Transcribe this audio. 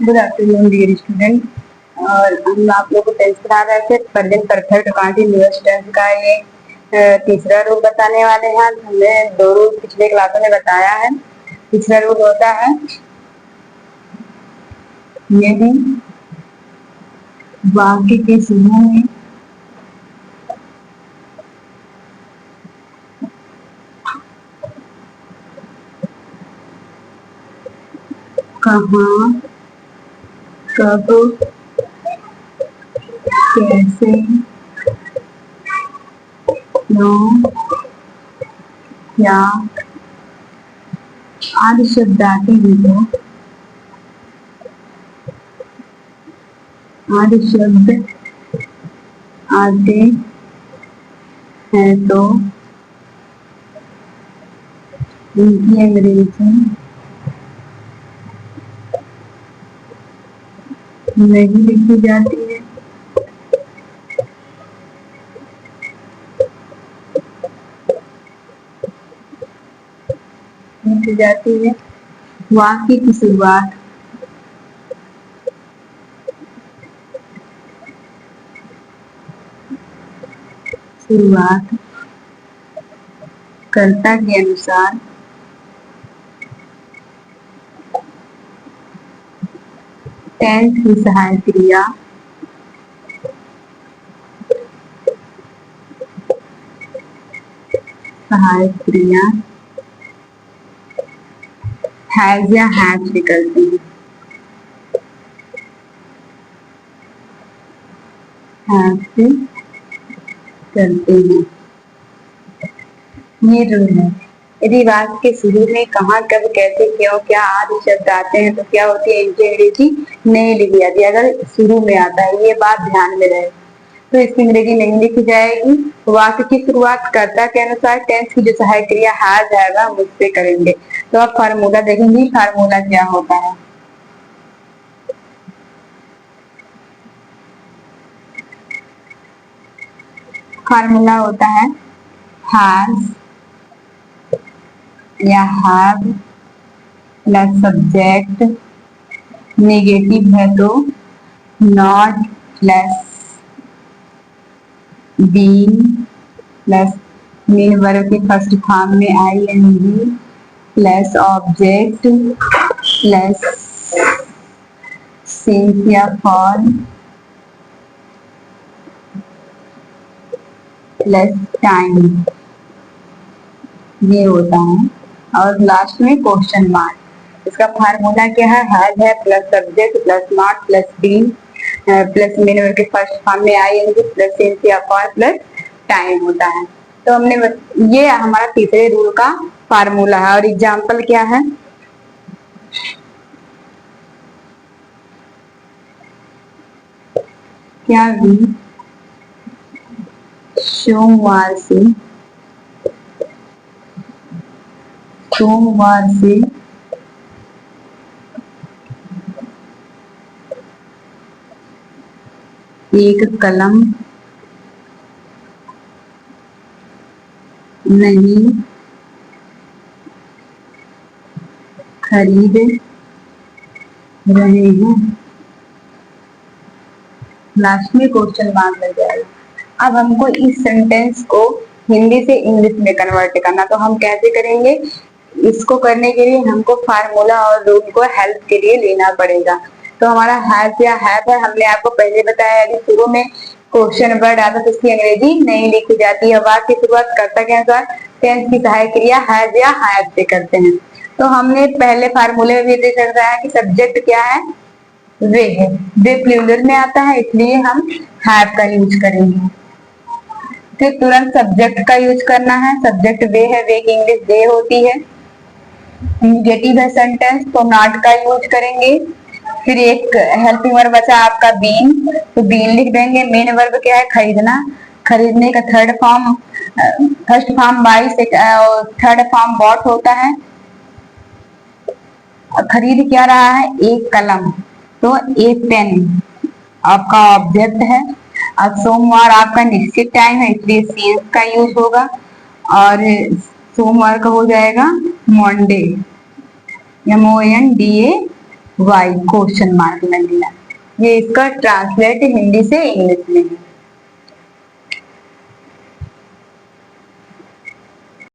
Good afternoon dear student. और हम आप लोग को टेंथ पढ़ा रहे थे। प्रेजेंट परफेक्ट कंटीन्यूअस टेंस का ये तीसरा रूल बताने वाले हैं। हमने दो रूल पिछले क्लासों में बताया है। तीसरा रूल होता है यदि वाक्य के शुरू में कहाँ, कब, कैसे, क्यों, क्या आदि शब्द आते हैं तो आदि शब्द आते हैं तो इनकी अंग्रेजी नहीं लिखी जाती है। लिखी जाती है। वाक्य की शुरुआत कर्ता के अनुसार टेंस की सहायक क्रिया हैज या हैव से करते हैं। हैव से करते हैं, ये रूल है। यदि वाक्य के शुरू में कहाँ, कब, कैसे, क्यों, क्या आदि शब्द आते हैं तो क्या होती है, इनकी अंग्रेजी नहीं लिखी जाती। अगर शुरू में आता है, ये बात ध्यान में रहे, तो इसकी अंग्रेजी नहीं लिखी जाएगी। वाक्य की शुरुआत कर्ता के अनुसार टेंस की जो सहायक क्रिया हैज है हम उससे करेंगे। तो अब फार्मूला देखेंगे, फार्मूला क्या होता है। फार्मूला होता है हैज या हैव प्लस सब्जेक्ट, नेगेटिव है तो not plus being plus main verb के फर्स्ट फॉर्म में ING plus object plus since या फॉर प्लस टाइम, ये होता है। और लास्ट में क्वेश्चन मार्क। इसका फार्मूला क्या है, हैज है plus subject plus not plus being plus main verb के फर्स्ट फॉर्म में आईएनजी प्लस सिंस या फॉर प्लस टाइम होता है। तो हमने ये हमारा तीसरे रूल का फार्मूला है। और एग्जाम्पल क्या है, क्या भी सोमवार से एक कलम नहीं खरीद रहे हैं। लास्ट में क्वेश्चन मार्क लग जाएगा। अब हमको इस सेंटेंस को हिंदी से इंग्लिश में कन्वर्ट करना, तो हम कैसे करेंगे। इसको करने के लिए हमको फार्मूला और रूल को हेल्प के लिए लेना पड़ेगा। तो हमारा हैज या हैव है, हमने आपको पहले बताया यदि शुरू में क्वेश्चन वर्ड आता तो उसकी अंग्रेजी नहीं लिखी जाती है। वाक्य की शुरुआत कर्ता के अनुसार टेंस की सहायक क्रिया हैज या हैव से करते हैं। तो हमने पहले फार्मूले में भी देखा है कि सब्जेक्ट क्या है, वे है, वे प्लूरल में आता है, इसलिए हम हैव का यूज करेंगे। फिर तुरंत सब्जेक्ट का यूज करना है, सब्जेक्ट वे है, वे की इंग्लिश दे होती है। नेगेटिव है सेंटेंस तो नॉट का यूज करेंगे। फिर एक हेल्पिंग वर्ब बचा आपका बीन, तो बीन लिख देंगे। मेन वर्ब क्या है, खरीदना, खरीदने का third form first form by से थर्ड फॉर्म बॉट होता है। खरीद क्या रहा है, एक कलम, तो एक पेन आपका ऑब्जेक्ट है। अब सोमवार आपका निश्चित टाइम है, इसलिए सीएस का यूज होगा। और सोमवार का हो जाएगा Monday, MONDA Y question mark लग गया। ये इसका ट्रांसलेट हिंदी से इंग्लिश में है।